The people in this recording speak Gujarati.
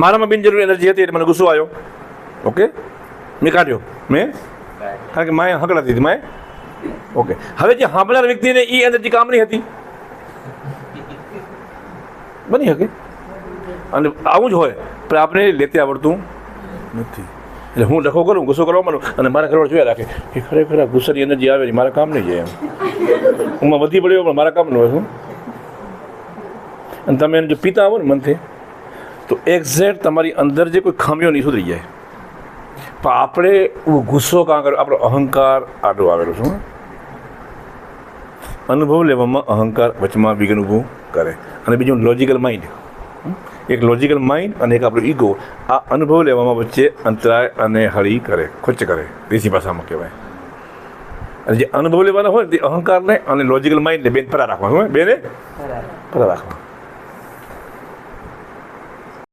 મારામાં બિનજરૂરી એનર્જી હતી એટલે મને ગુસ્સો આવ્યો. ઓકે, મેં કાઢ્યો, કારણ કે માએ હકડાતી હતી માએ. ઓકે, હવે જે સાંભળનાર વ્યક્તિને એ એનર્જી કામ નહીં હતી, બની શકે. અને આવું જ હોય, પણ આપણે લેતે આવડતું નથી. એટલે હું ડખો કરું, ગુસ્સો કરવા માંડું, અને મારા ઘરવાળા જોયા રાખે કે ખરેખર ગુસ્સાની એનર્જી આવે છે, મારા કામ નહીં જાય. એમ હું વધી પડ્યો પણ મારા કામ ન હોય. શું અને તમે એને જો પીતા આવો ને મનથી, તો એક્ઝેક્ટ તમારી અંદર જે કોઈ ખામીઓ નહીં સુધરી જાય. પણ આપણે ગુસ્સો કાં કર્યો, આપણો અહંકાર આડો આવેલો. શું અનુભવ લેવામાં અહંકાર વચમાં વિઘ્ન ઊભું કરે. અને બીજું લોજિકલ માઇન્ડ, એક લોજિકલ માઇન્ડ અને એક આપણું ઈગો, આ અનુભવ લેવામાં વચ્ચે અંતરાય અને હળી કરે, ખોચ કરે, દેશી ભાષામાં કહેવાય. અને જે અનુભવ લેવાના હોય તે અહંકારને અને લોજિકલ માઇન્ડને બેન પરા રાખવાનું હોય, બેને પરા રાખવા.